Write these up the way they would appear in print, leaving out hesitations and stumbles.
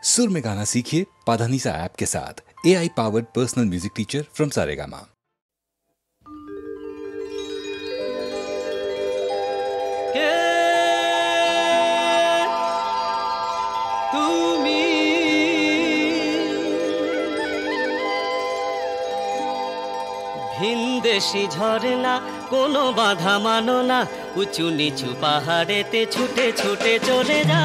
सुर में गाना सीखिए पाधानीसा ऐप के साथ। AI powered personal music teacher from Saregama. ভিনদেশি ঝরনা কোনো বাধা মানো না, উঁচু নিচু পাহাড়েতে ছুটে ছুটে চলে যা।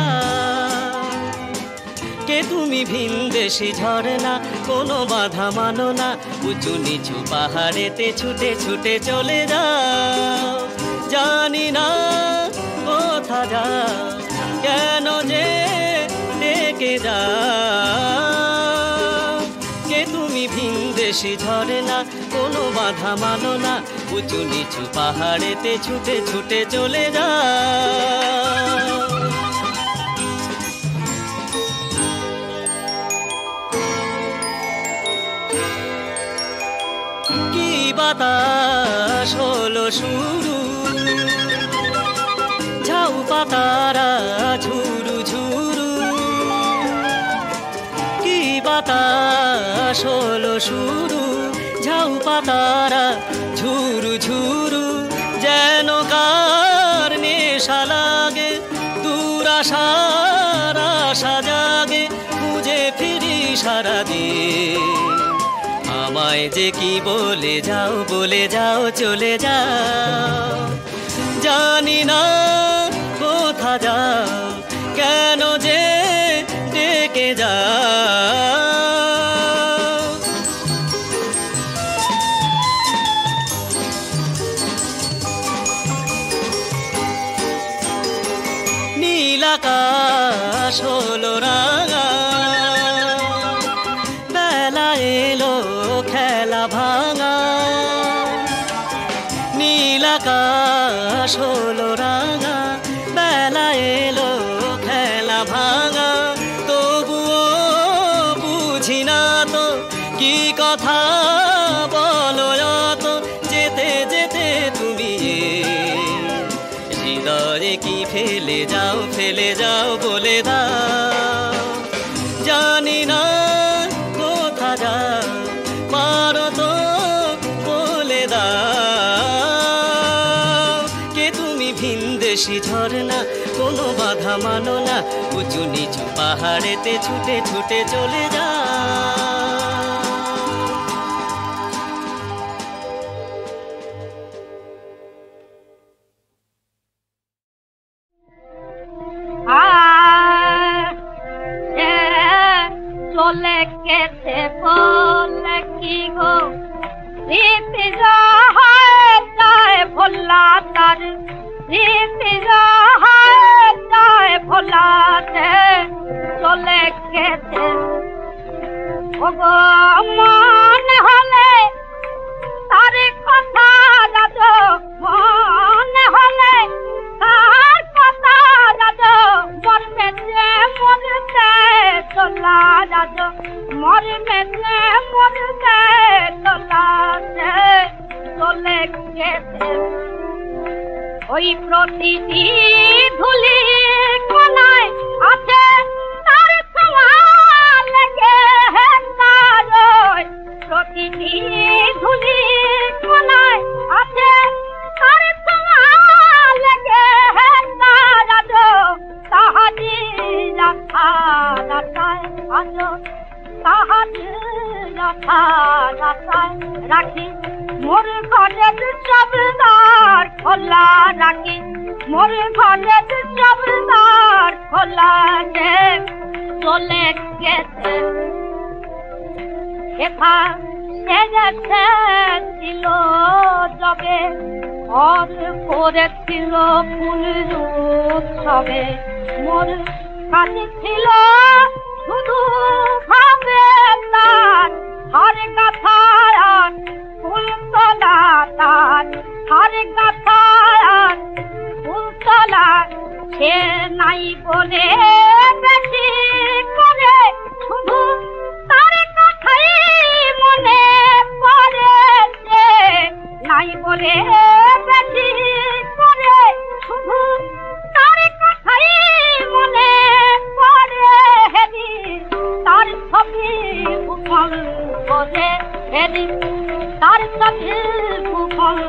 কে তুমি ভিনদেশি ঝরনা কোনো বাধা মানো না, উঁচু নিচু পাহাড়েতে ছুটে ছুটে চলে যা। জানি না কোথা যা, কেন যে ডেকে যা। কে তুমি ভিনদেশি ঝরনা কোনো বাধা মানো না, উঁচু নিচু পাহাড়েতে ছুটে ছুটে চলে যা। কি বাতাস হলো শুরু, ঝাউ পাতারা ঝুরু ঝুরু। কি বাতাস হলো শুরু, ঝাউ পাতারা ঝুরু ঝুরু। যেন কার নেশা লাগে, দূর আশার আশা জাগে, খুঁজে ফিরি সারাদিন। আমায় যে কি বলে যাও চলে যাও। জানি না কোথা যাও, কেন যে ডেকে যাও। নীল আকাশ হলো রাঙা, বেলা এলো খেলা ভাঙা। নীল আকাশ হলো রাঙা, বেলা এলো খেলা ভাঙা। তবুও বুঝি না তো কি কথা বলো তো, যেতে যেতে তুমি হৃদয়ে কি ফেলে যাও বলে দাও। জানি না কোথা যাও, পারো তো বলে দাও। কে তুমি ভিনদেশি ঝরনা কোনো বাধা মানো না, উঁচু নিচু পাহাড়েতে ছুটে ছুটে চলে যাও। চলে গেছে বলে কি গো, রীতি যায় ভোলা তার, রীতি যায় ভোলাতে চলে গেছে। ওগো মনে হলে তার কথা যাদ, মনে হলে তার কথা যাদ, মরবে যে মরতে চলা যাদ, মরবে যে মরতে চলাতে চলে গেছে। ওই প্রতিটি ধুলি কোনায় আছে তার ছোঁয়া লেগে তার, প্রতিটি ধুলি কোনায় আছে তার ছোঁয়া লেগে তার। তাহাজি রাখা রাখায় আজ, তাহাজি রাখা রাখায় রাখি মোর ঘরের সব দ্বার খোলা রাখি, মোর ঘরের সব দ্বার খোলা যে চলে গেছে। এথা সে গেছে ছিল যবে, ঘর করেছিল ফুল উৎসবে। মোর কাছে ছিল শুধু ভাবে তার, হর গাথার ফুলতলা তার, হর গাথার ফুলতলা। সে নাই বলে বেশি করে শুধু তার কথাই মনে পড়েছে, নাই বলে বেশি করে শুধু তার কথাই মনে পড়ে। এদিন তার সাথে ভূগোল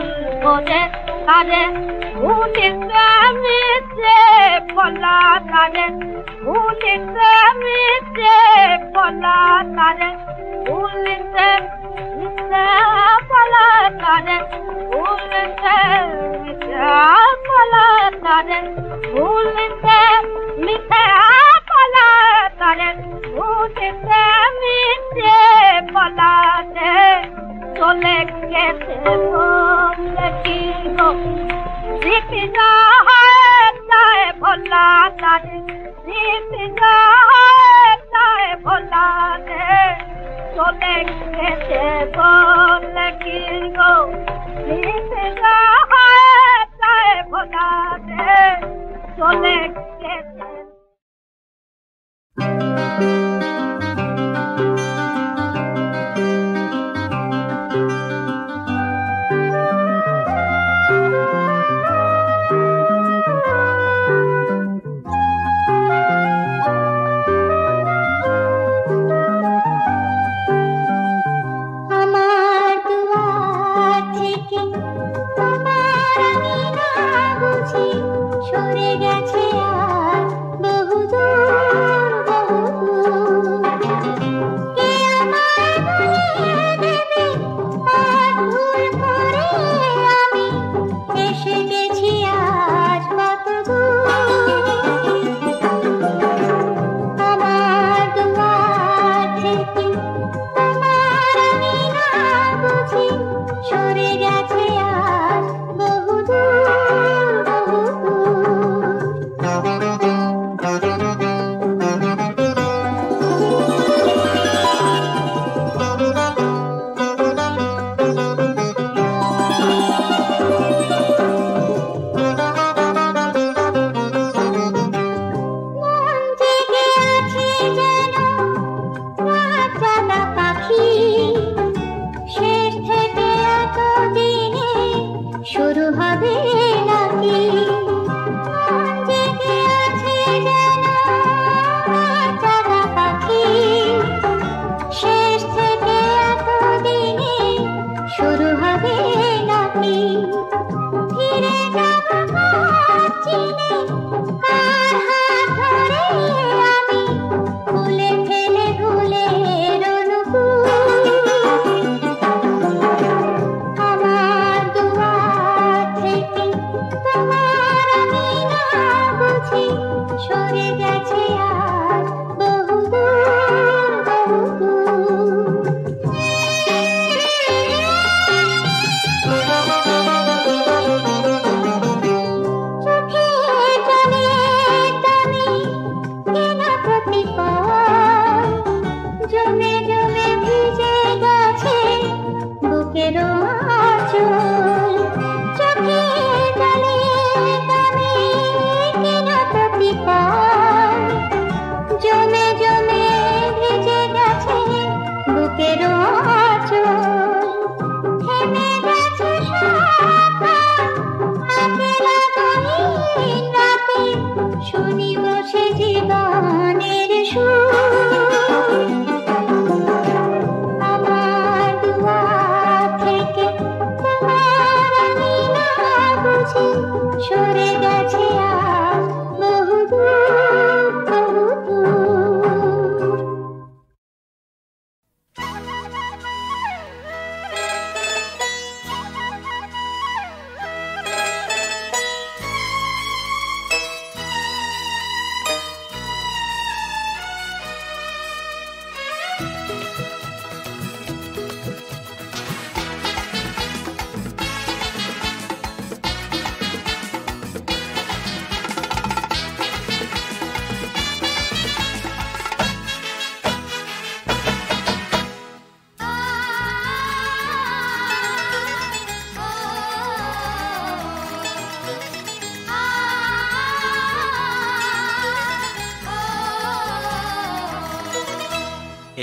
ধরে তারে ভুলিতে মিশে বলা তারে ভুলিতে মিশে বলা তারে ভুলিতে মিশে বলা তারে ভুলিতে মিশে বলা তারে ভুলিতে মিশে বলা তারে ভুলিতে মিশে বলা তারে চলে গেছে বলে কি গো দীপিকা হায় ভোলা তারে দীপিকা হায় ভোলা রে চলে গেছে বলে কি গো দীপিকা হায় ভোলা রে চলে গেছে।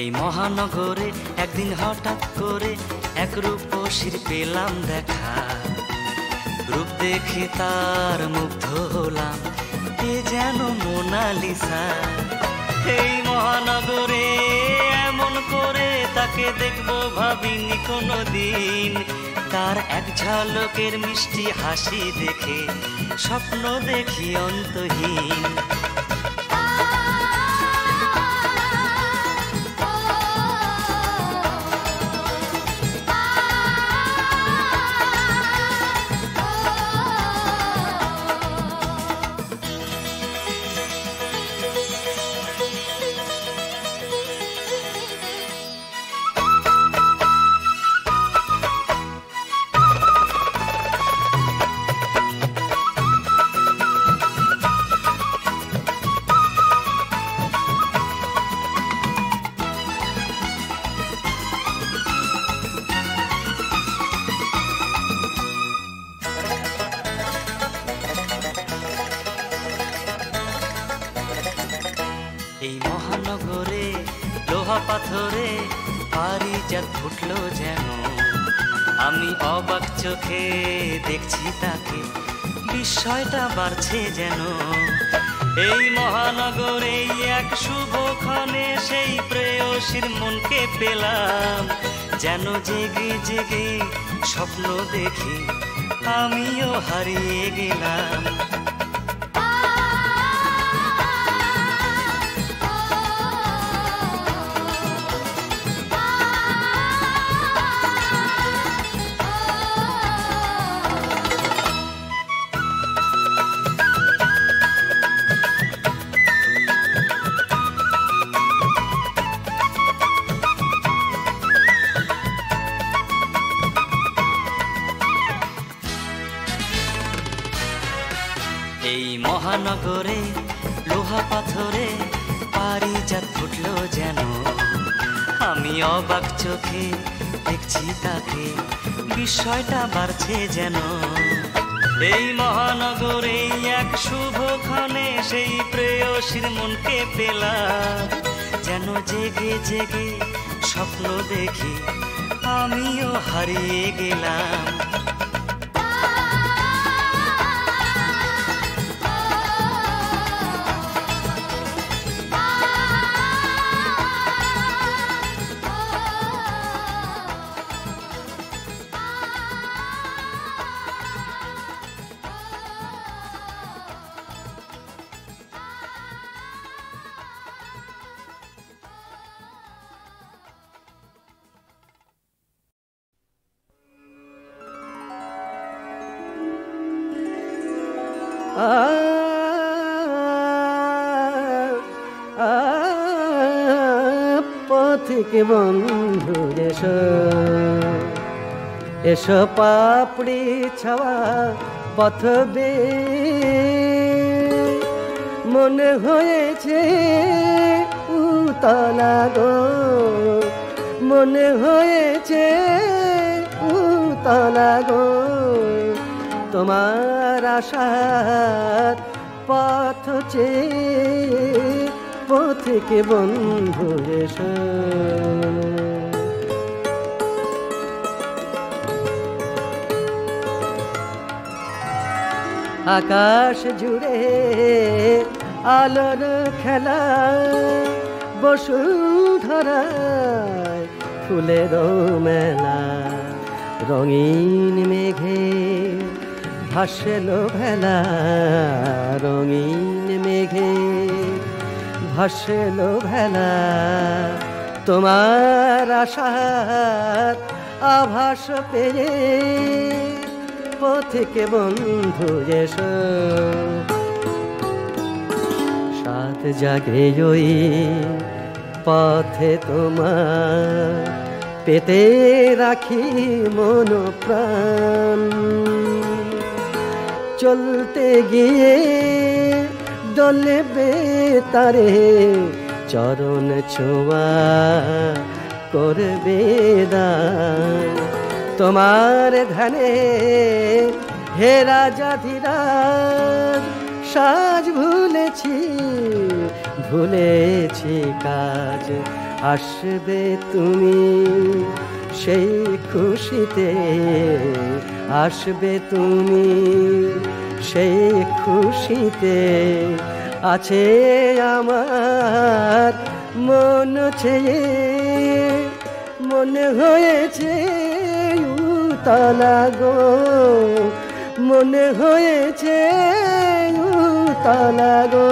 এই মহানগরে একদিন হঠাৎ করে এক রূপসীর পেলাম দেখা, রূপ দেখে তার মুগ্ধ হলাম, কে যেন মোনালিসা। এই মহানগরে এমন করে তাকে দেখবো ভাবিনি কোনোদিন। তার এক ঝলকের মিষ্টি হাসি দেখে স্বপ্ন দেখি অন্তহীন। এই মহানগরে লোহা পাথরে পারিজাত ফুটলো যেন, আমি অবাক চোখে দেখছি তাকে, বিস্ময়টা বাড়ছে যেন। এই মহানগরে এক শুভক্ষণে সেই প্রেয়সীর মনকে পেলাম, যেন জেগে জেগে স্বপ্ন দেখি আমিও হারিয়ে গেলাম। এই মহানগরে লোহা পাথরে পারিজাত ফুটলো যেন, আমি অবাক চোখে দেখছি তাকে, বিস্ময়টা বাড়ছে যেন। এই মহানগরে এক শুভক্ষণে সেই প্রেয়সীর মনকে পেলাম, যেন জেগে জেগে স্বপ্ন দেখি আমিও হারিয়ে গেলাম। পথিকে বন্ধু এসো, এসো পাপড়ি ছাওয়া পথবে, মনে হয়েছে উতলা গো, মনে হয়েছে উতলা গো, তোমার আশার পথ চেয়ে পথিকে বন্ধু এসো। আকাশ জুড়ে আলোর খেলা, বসুন্ধরায় ফুলের মেলা, রঙিন মেঘে ভাসলো ভেলা, রঙিন মেঘে ভাসলো ভেলা, তোমার আশার আভাস পেয়ে পথিকে বন্ধু এসো। সাত জাগে ওই পথে তোমার, পেতে রাখি মন প্রাণ, চলতে গিয়ে ডলবে তারে চরণ ছোঁয়া করবে দান, তোমার ধ্যানে হে রাজা ধীরাজ, সাজ ভুলেছি ভুলেছি কাজ, আসবে তুমি সেই খুশিতে, আসবে তুমি সেই খুশিতে, আছে আমার মন চেয়ে মনে হয়েছে উতলা গো, মনে হয়েছে উতলা গো,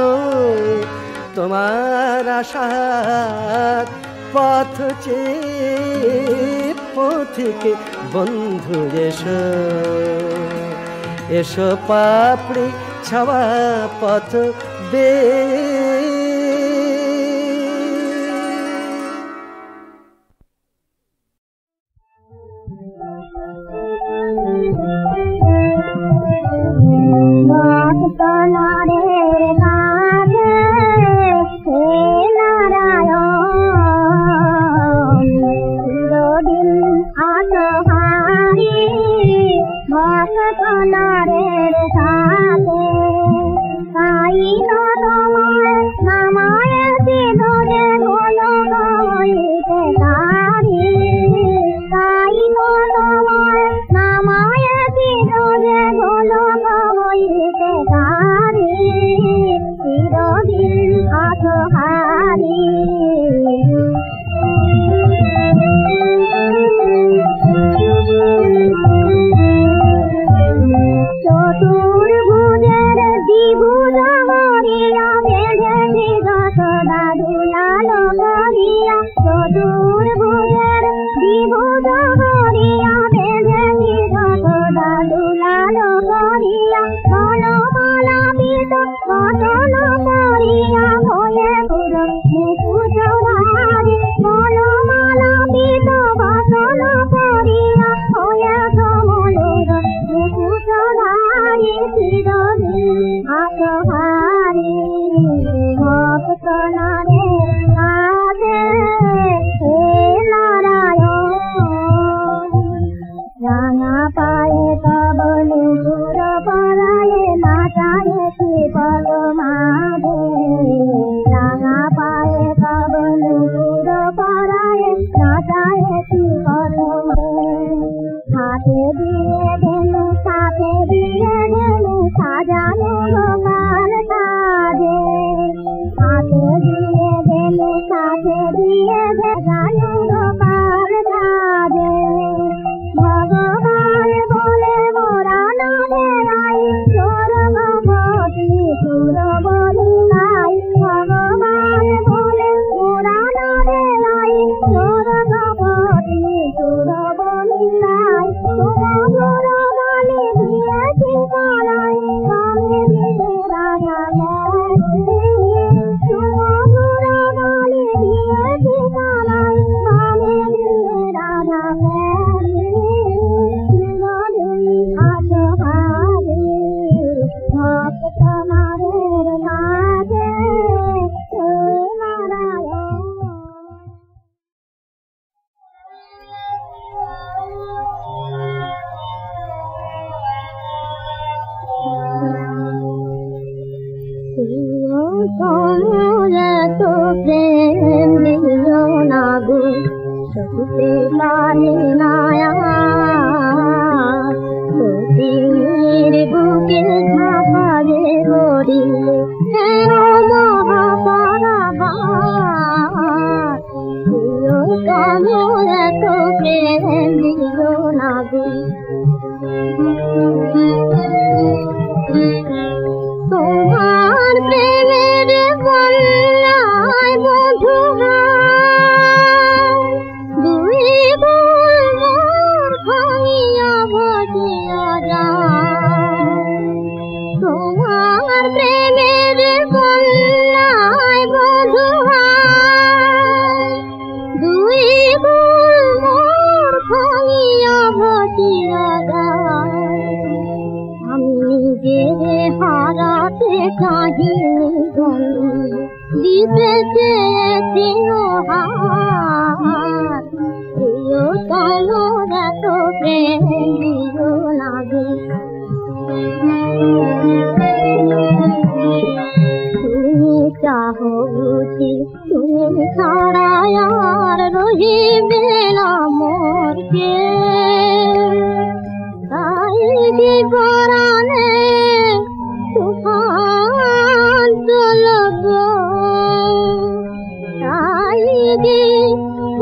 তোমার আশার পথ চেয়ে পথিকে বন্ধু এসো, এসো পাপড়ি ছাওয়া পথ বেয়ে।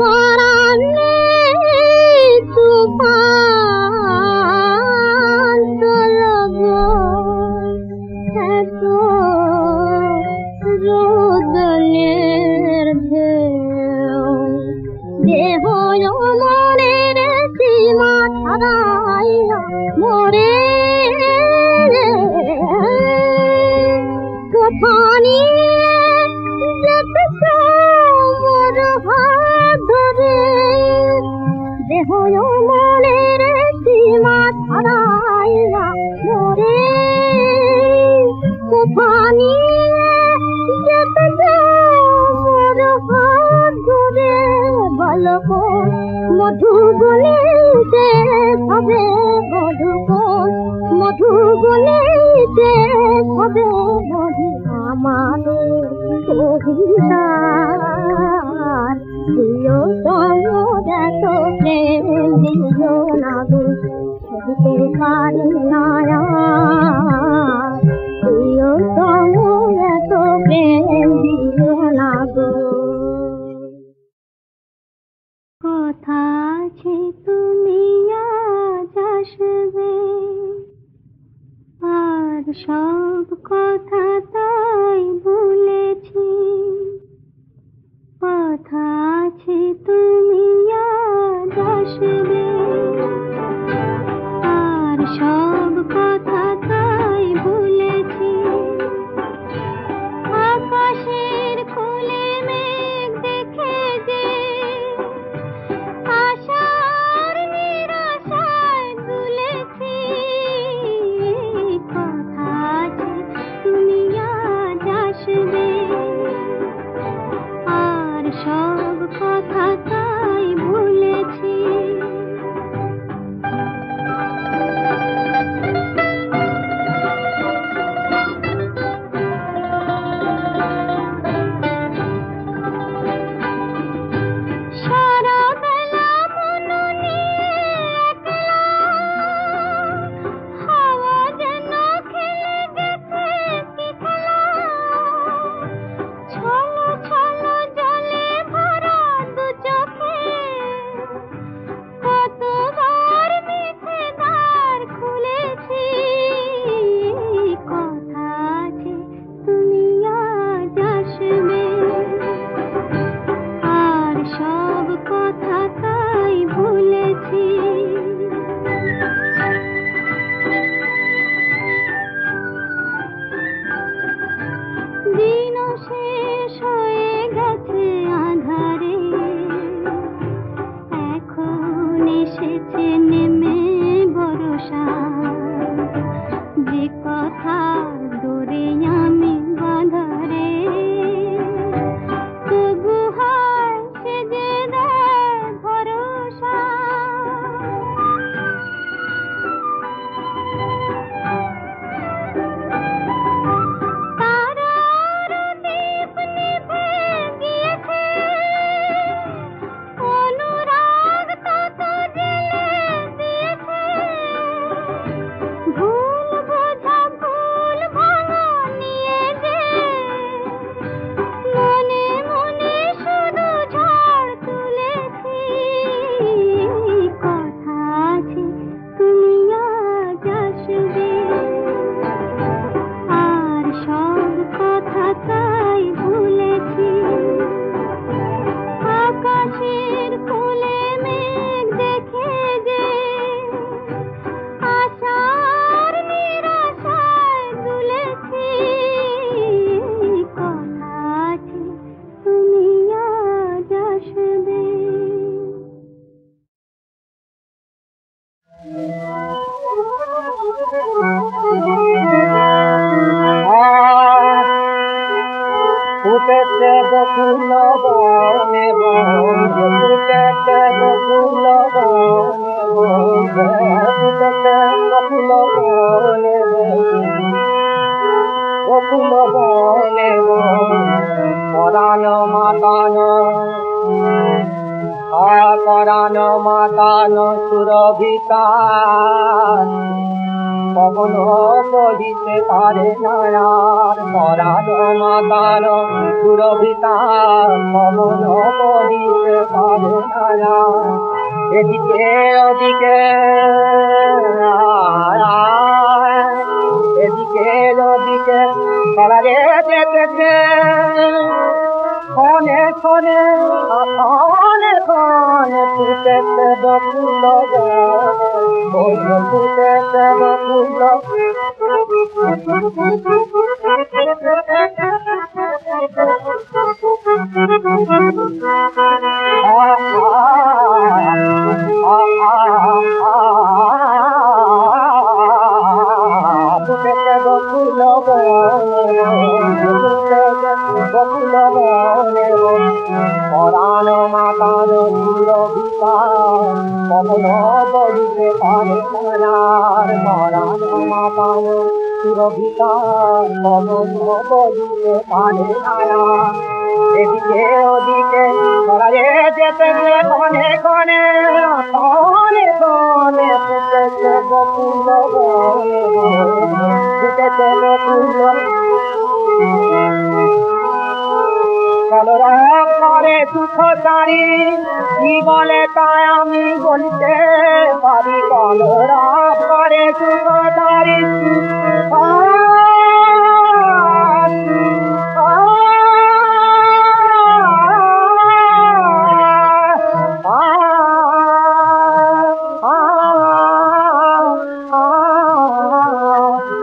Purane দেহ মনের সীমা ছাড়াইয়া মোরে কোথা নিয়ে যেতেছ মোর হাত ধরে দেহ মনের সীমা ছাড়াইয়া মোরে কোথা নিয়ে যেতেছ মোর হাত ধরে বালকন মধু গলিতে হবে মধুকন মধু গলিতে হবে মধু আমাদের অভিসার দিও সমুদত প্রেম দিও না গো সহিতে পারি না দিও সমুদত প্রেম দিও না গো কথা আছে তুমি আজ আসবে আর সব কথা তাই ভুলেছি কথা আছে তুমি আজ আসবে আর সব কথা তাই ভুলেছি আকাশের কোলে মেঘ দেখে যে আশার নিরাশায় দুলেছি কথা আছে তুমি আজ আসবে আর সব কথা তাই ভুলেছি সারা বেলা মন নিয়ে একলা হাওয়া যেন খেলে গেছে কি খেলা ছলো ছলো জলে ভরা দু চোখে কতবার মিছে দ্বার খুলেছি কথা আছে তুমি আজ আসবে আর সব কথা তাই ভুলেছি দিন শেষ হয়ে গেছে আঁধারে এখন এসেছে নেমে বর্ষা যে কথা দূরে আমি বাঁধারে তবু হয় সে যে দেয় ভরসা তারার দীপ নিভে গিয়েছে অনুরাগ তত জেলে দিয়েছে ভুল বোঝা ভুল ভাঙা নিয়ে যে মনে মনে শুধু ঝড় তুলেছি কথা আছে তুমি আজ আসবে আর সব কথা তাই ভুলেছি আকাশের কোলে মেঘ দেখে যে আশার নিরাশায় দুলেছি কথা আছে তুমি আজ আসবে ফুটেছে বকুল বনে বনে ফুটেছে বকুল বনে ফুটেছে বকুল বনে বকুল বনে পরাণ মাতানো পরাণ মাতানো সুরভিতা পবন বলিতে পারে না আর পরাণ মাতার সুরভিতা পবন বলিতে পারে না এদিকে ওদিকে এদিকে ওদিকে পালারে যেতেছে ক্ষণে ক্ষণে ক্ষণে ক্ষণে ফুটেছে বকুল বনে ফুটেছে বকুল ফুটেছে বকুল বকুল বনে পরাণ মাতান সুরভিতা পবন বলিতে পারে নার পরাণ মাতান সুরভিতা পবন বলিতে পারে নার এদিকে ওদিকে ছড়ায়ে যেতেছে ক্ষণে ক্ষণে ক্ষণে ক্ষণে ফুটেছে বকুল বনে ফুটেছে বকুল কলরব করে সুখ সারি কি বলে তাই আমি বলতে পারি কলরব করে সুখ সারি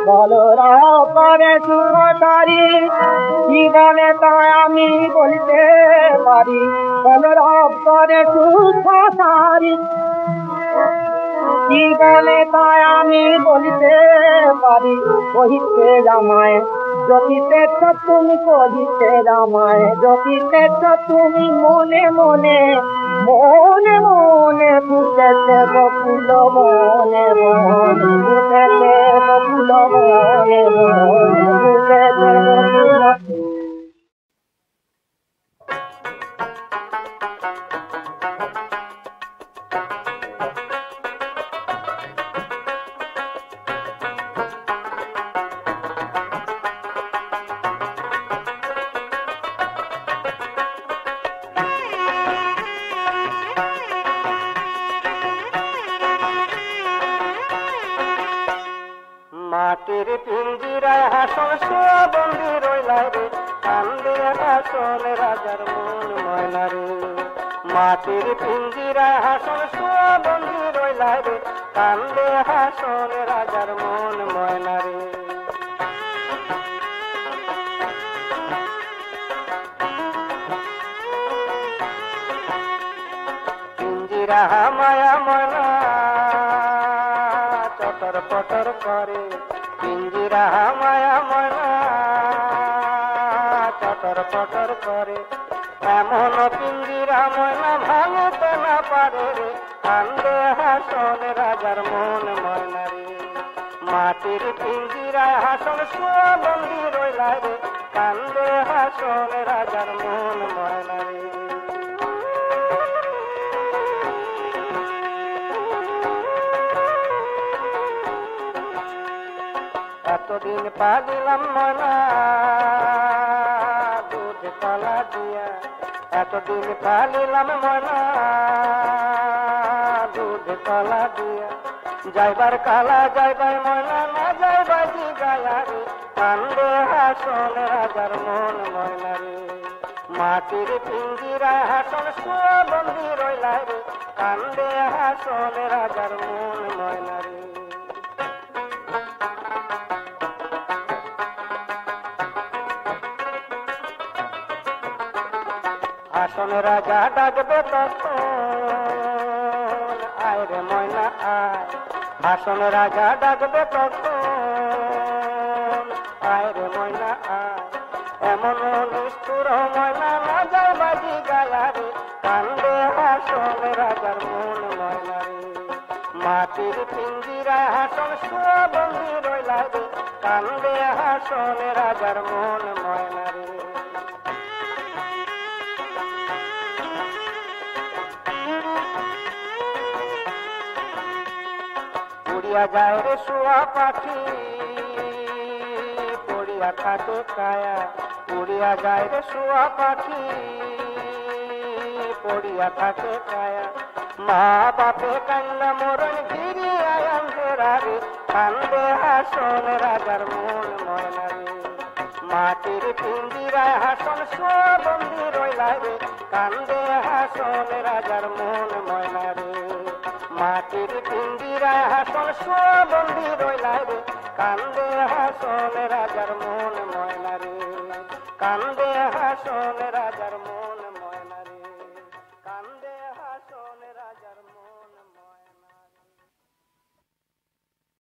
কলরব করে সুখ সারি জীবনে তাই আমি বলতে পারি কলরব করে সুখ সারি জীবনে তাই আমি বলতে পারি কহিতে জামায় জ্যোতিতে তুমি কহিতে জামায় জ্যোতিতে তুমি মনে মনে মনে মনে ফুটেছে বকুল মনে মনে ফুটেছে বকুল মনে মনে ফুটেছে বকুল মাটির পিঞ্জিরায় হাসন শুয়া বন্দি রইলা রে কান্দে হাসন রাজার মন ময়না রে মাটির পিঞ্জিরায় হাসন শুয়া বন্দি রইলা রে কান্দে হাসন রাজার মন ময়না রে পিঞ্জিরা মায়া ময়না চটর পটর করে পিঞ্জিরা মায়া ময়না চটর পটর করে এমন পিঞ্জিরা ময়না ভাঙতে না পারে রে কান্দে হাসন রাজার মন ময়না রে মাটির পিঞ্জিরায় হাসন শুয়া বন্দি রইলা রে কান্দে হাসন রাজার মন ময়না রে এতদিন পাগিলাম ময়না দুধ কলা দিয়া এতদিন পালিলাম ময়না দুধ কলা দিয়া যাইবার কালা যাইবার ময়না না যাইবার জিগায়া রে কান্দে হাসন রাজার মন ময়না রে মাটির পিঞ্জিরায় হাসন শুয়া বন্দি রইলা রে কান্দে হাসন রাজার মন ময়না রে হাসন রাজা ডাকবে তখন আয় রে ময়না আয় হাসন রাজা ডাকবে তখন আয় রে ময়না আয় এমন নিষ্ঠুর ময়না না যায় বাজি গায়া রে কান্দে হাসন রাজার মন ময়না রে মাটির পিঞ্জিরায় হাসন শুয়া বন্দি রইলা রে কান্দে হাসন রাজার মন ময়না রে উড়িয়া যায় রে শুয়া পাখি পড়িয়া থাকে কায়া উড়িয়া যায় রে শুয়া পাখি পড়িয়া থাকে কায়া মা বাপে কান্না মরণ ফিরিয়া আন্ধেরা রে কান্দে হাসন রাজার মন ময়না রে মাটির পিঞ্জিরায় হাসন বন্দি রইলা রে কান্দে হাসন রাজার মন ময়না রে মাটির পিঞ্জিরায় হাসন বন্দি রইলা রে কান্দে হাসন রাজার মন ময়না রে কান্দে হাসন রাজার মন